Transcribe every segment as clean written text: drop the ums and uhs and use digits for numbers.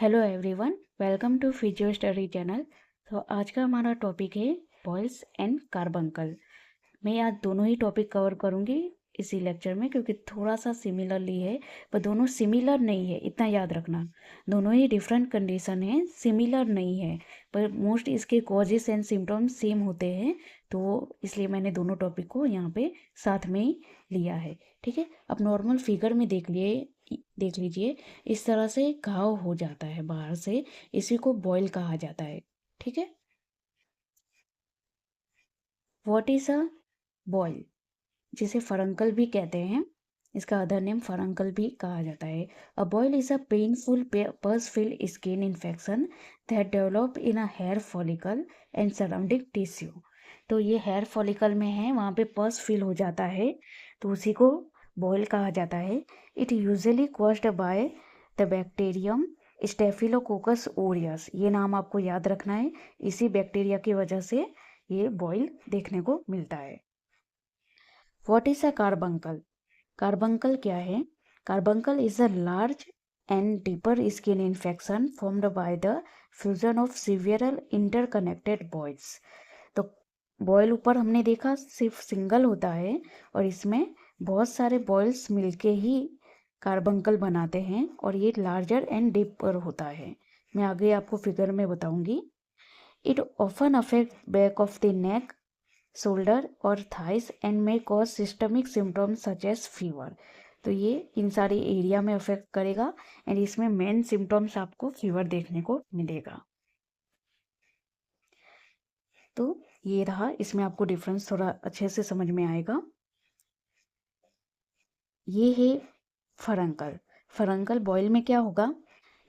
Hello everyone, welcome to physio study channel. तो आज का हमारा टॉपिक है बॉयल्स एंड कार्बंकल। मैं आज दोनों ही टॉपिक कवर करूंगी इसी लेक्चर में, क्योंकि थोड़ा सा सिमिलरली है पर दोनों सिमिलर नहीं है, इतना याद रखना। दोनों ही डिफरेंट कंडीशन है, सिमिलर नहीं है, पर मोस्ट इसके कॉजेस एंड सिम्टम्स सेम होते हैं। तो इसलिए मैंने दोनों टॉपिक को यहाँ पे साथ में ही लिया है। ठीक है, अब नॉर्मल फिगर में देख लीजिए। इस तरह से घाव हो जाता है बाहर से, इसी को बॉयल कहा जाता है। ठीक है, व्हाट इज अ बॉयल, जिसे फरंकल भी कहते हैं, इसका अदर नेम फरंकल भी कहा जाता है। A boil is a painful pus filled skin infection that develop in a hair follicle and surrounding tissue. तो ये हेयर फॉलिकल में है, वहाँ पे पस फिल हो जाता है, तो उसी को बॉयल कहा जाता है। It usually caused by the bacterium staphylococcus Orius, ये नाम आपको याद रखना है। इसी बैक्टीरिया की वजह से ये बॉयल देखने को मिलता है। What is a carbuncle, carbuncle क्या है? Carbuncle is a large and deeper skin infection formed by the fusion of several interconnected boils. तो बॉयल ऊपर हमने देखा सिर्फ सिंगल होता है, और इसमें बहुत सारे बॉयल्स मिलके ही कार्बंकल बनाते हैं, और ये लार्जर एंड डीपर होता है। मैं आगे आपको फिगर में बताऊंगी। It often affect back of the neck, shoulder और thighs and may cause systemic symptoms such as fever. तो ये इन सारे एरिया में अफेक्ट करेगा, एंड इसमें मेन सिम्टम्स आपको फीवर देखने को मिलेगा। तो ये रहा, इसमें आपको डिफरेंस थोड़ा अच्छे से समझ में आएगा। ये है फरंकल। फरंकल बॉयल में क्या होगा,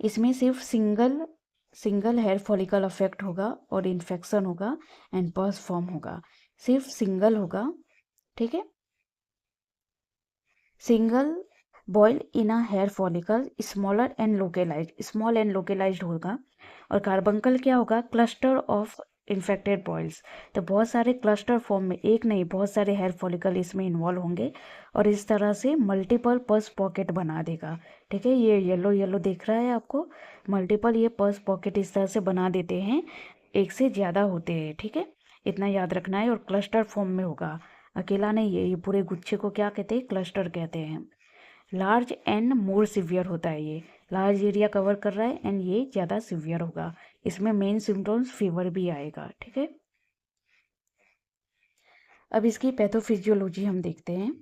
इसमें सिर्फ single single hair follicle affect होगा और इन्फेक्शन होगा एंड पस फॉर्म होगा, सिर्फ सिंगल होगा। ठीक है, single boil in a hair follicle, small and localized होगा। और कार्बंकल क्या होगा, क्लस्टर ऑफ इन्फेक्टेड बॉयल्स। तो बहुत सारे क्लस्टर फॉर्म में, एक नहीं बहुत सारे हेयर फॉलिकल इसमें इन्वॉल्व होंगे, और इस तरह से मल्टीपल पस पॉकेट बना देगा। ठीक है, ये येलो येलो दिख रहा है आपको, मल्टीपल ये पस पॉकेट इस तरह से बना देते हैं, एक से ज़्यादा होते हैं। ठीक है, इतना याद रखना है, और क्लस्टर फॉर्म में होगा, अकेला नहीं है। ये पूरे गुच्छे को क्या कहते हैं, क्लस्टर कहते हैं। लार्ज एंड मोर सिवियर होता है, ये लार्ज एरिया कवर कर रहा है एंड ये ज़्यादा सिवियर होगा। इसमें मेन सिम्टम्स फीवर भी आएगा। ठीक है, अब इसकी पैथोफिजियोलॉजी हम देखते हैं।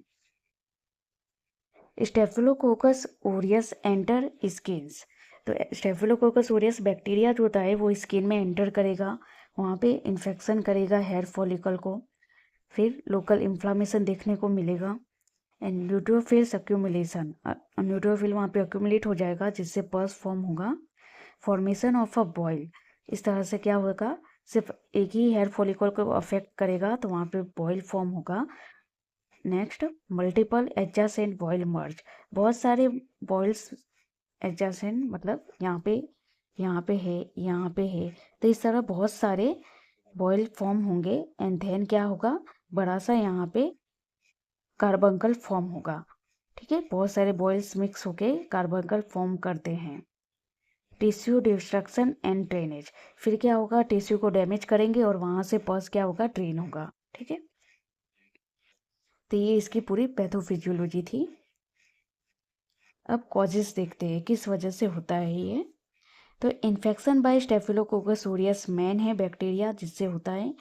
Staphylococcus Orius enter skins. तो स्टेफिलोकोकस ओरियस बैक्टीरिया जो होता है वो स्किन में एंटर करेगा, वहाँ पे इन्फेक्शन करेगा हेयर फॉलिकल को, फिर लोकल इन्फ्लामेशन देखने को मिलेगा एंड न्यूट्रोफिल्स अक्यूमुलेशन, न्यूट्रोफिल वहाँ पे अक्यूमुलेट हो जाएगा, जिससे पस फॉर्म होगा। फॉर्मेशन ऑफ अ बॉयल, इस तरह से क्या होगा, सिर्फ एक ही हेयर फॉलिकल को अफेक्ट करेगा तो वहाँ पे बॉयल फॉर्म होगा। नेक्स्ट, मल्टीपल एडजेसेंट बॉयल मर्ज, बहुत सारे बॉयल्स एडजेसेंट मतलब यहाँ पे है, यहाँ पे है, तो इस तरह बहुत सारे बॉयल फॉर्म होंगे, एंड देन क्या होगा, बड़ा सा यहाँ पे कार्बंकल फॉर्म होगा। ठीक है, बहुत सारे बॉयल्स मिक्स होके कार्बंकल फॉर्म करते हैं। टिश्यू डिस्ट्रक्शन एंड ड्रेनेज, फिर क्या होगा, टिश्यू को डैमेज करेंगे और वहाँ से पस क्या होगा, ड्रेन होगा। ठीक है, तो ये इसकी पूरी पैथोफिजियोलॉजी थी। अब कॉजेस देखते हैं किस वजह से होता है ये। तो infection by staphylococcus Orius main है बैक्टीरिया जिससे होता है।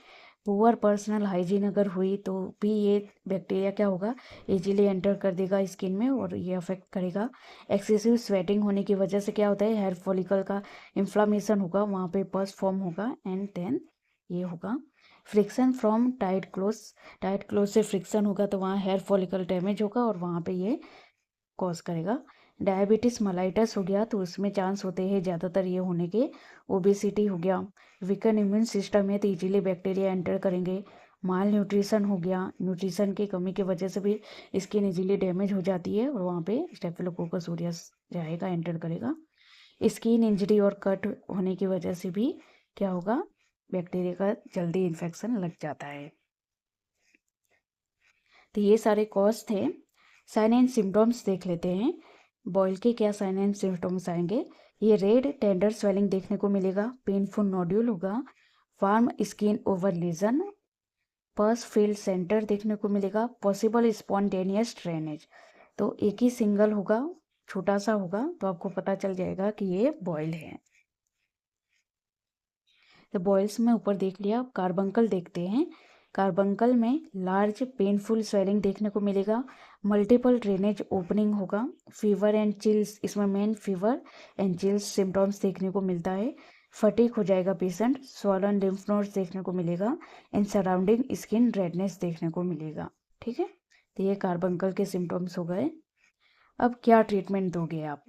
पुअर पर्सनल हाइजीन अगर हुई तो भी ये बैक्टीरिया क्या होगा, इजीली एंटर कर देगा स्किन में और ये अफेक्ट करेगा। एक्सेसिव स्वेटिंग होने की वजह से क्या होता है, हेयर फॉलिकल का इन्फ्लामेशन होगा, वहाँ पे पस फॉर्म होगा, एंड देन ये होगा। फ्रिक्शन फ्रॉम टाइट क्लोथ से फ्रिक्शन होगा तो वहाँ हेयर फॉलिकल डैमेज होगा और वहाँ पे ये कॉज करेगा। डायबिटीज़ मलाइटस हो गया तो उसमें चांस होते हैं ज़्यादातर ये होने के। ओबेसिटी हो गया, वीकन इम्यून सिस्टम है तो इजीली बैक्टीरिया एंटर करेंगे। माल न्यूट्रिशन हो गया, न्यूट्रिशन की कमी की वजह से भी स्किन इजीली डैमेज हो जाती है और वहाँ पे स्टेफिलोकोकस ऑरियस जाएगा, एंटर करेगा। स्किन इंजरी और कट होने की वजह से भी क्या होगा, बैक्टीरिया का जल्दी इन्फेक्शन लग जाता है। तो ये सारे कॉज थे। साइन एंड सिम्टम्स देख लेते हैं, बॉयल के क्या साइन एंड सिम्टम्स आएंगे। ये रेड टेंडर स्वेलिंग देखने को मिलेगा, पेनफुल नोड्यूल होगा, वार्म स्किन ओवर लीजन, पस फील्ड सेंटर देखने को मिलेगा, पॉसिबल स्पॉन्टेनियस ड्रेनेज। तो एक ही सिंगल होगा, छोटा सा होगा, तो आपको पता चल जाएगा कि ये बॉयल है। तो बॉयल्स में ऊपर देख लिया, अब कार्बंकल देखते हैं। कार्बंकल में लार्ज पेनफुल स्वेलिंग देखने को मिलेगा, मल्टीपल ड्रेनेज ओपनिंग होगा, फीवर एंड चिल्स, इसमें main fever and chills symptoms देखने को मिलता है, फटीक हो जाएगा पेशेंट, स्वॉलन लिम्फ नोड्स देखने को मिलेगा, एंड सराउंडिंग स्किन रेडनेस देखने को मिलेगा। ठीक है, तो ये कार्बंकल के सिम्टम्स हो गए। अब क्या ट्रीटमेंट दोगे आप?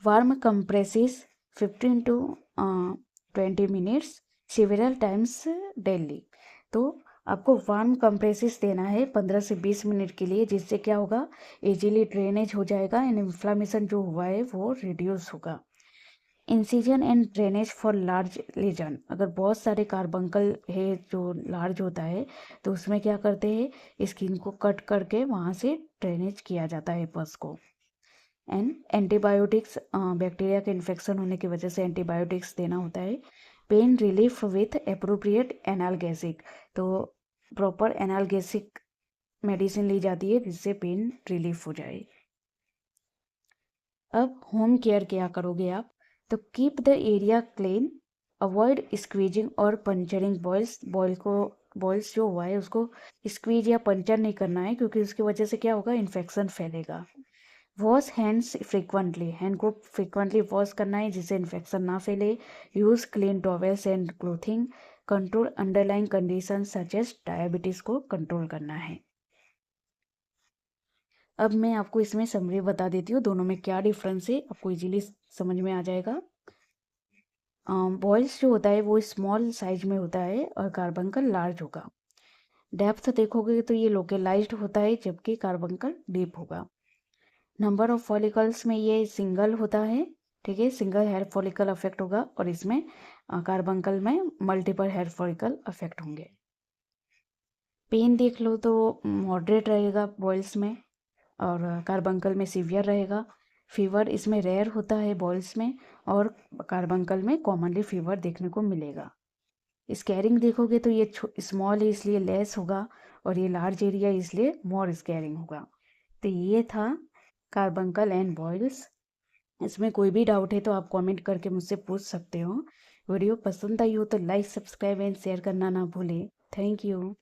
Warm comprises 15 to 20 minutes several times daily. तो आपको वार्म कंप्रेसिस देना है 15 से 20 मिनट के लिए, जिससे क्या होगा, इजीली ड्रेनेज हो जाएगा एंड इन्फ्लामेशन जो हुआ है वो रिड्यूस होगा। Incision and drainage for large lesion, अगर बहुत सारे कार्बंकल है जो लार्ज होता है तो उसमें क्या करते हैं, स्किन को कट करके वहाँ से ड्रेनेज किया जाता है पस को। एंड एंटीबायोटिक्स, बैक्टीरिया के इन्फेक्शन होने की वजह से एंटीबायोटिक्स देना होता है। पेन रिलीफ विथ अप्रोप्रिएट एनाल्गेसिक, तो प्रॉपर एनाल्गेसिक मेडिसिन ली जाती है जिससे पेन रिलीफ हो जाए। अब होम केयर क्या करोगे आप? तो keep the area clean, avoid squeezing और पंचरिंग बॉयल्स। बॉयल्स जो हुआ है उसको स्क्वीज या पंचर नहीं करना है, क्योंकि उसकी वजह से क्या होगा, इन्फेक्शन फैलेगा। वॉश हैंड्स फ्रिक्वेंटली, हैंड को फ्रिक्वेंटली वॉश करना है जिससे इन्फेक्शन ना फैले। Use clean towels and clothing, control underline condition such as diabetes को कंट्रोल करना है। अब मैं आपको इसमें समरी बता देती हूँ, दोनों में क्या डिफरेंस है, आपको इजीली समझ में आ जाएगा। बॉयल्स जो होता है वो स्मॉल साइज में होता है और कार्बंकल लार्ज होगा। डेप्थ देखोगे तो ये लोकेलाइज्ड होता है, जबकि कार्बंकल डीप होगा। नंबर ऑफ फॉलिकल्स में ये सिंगल होता है, ठीक है, सिंगल हेयर फॉलिकल अफेक्ट होगा, और इसमें कार्बंकल में मल्टीपल हेयर फॉलिकल अफेक्ट होंगे। पेन देख लो तो मॉडरेट रहेगा बॉयल्स में, और कार्बंकल में सीवियर रहेगा। फीवर इसमें रेयर होता है बॉयल्स में, और कार्बंकल में कॉमनली फीवर देखने को मिलेगा। स्कैरिंग देखोगे तो ये स्मॉल है इसलिए लेस होगा, और ये लार्ज एरिया इसलिए मोर स्कैरिंग होगा। तो ये था कार्बंकल एंड बॉयल्स। इसमें कोई भी डाउट है तो आप कमेंट करके मुझसे पूछ सकते हो। वीडियो पसंद आई हो तो लाइक, सब्सक्राइब एंड शेयर करना ना भूलें। Thank you.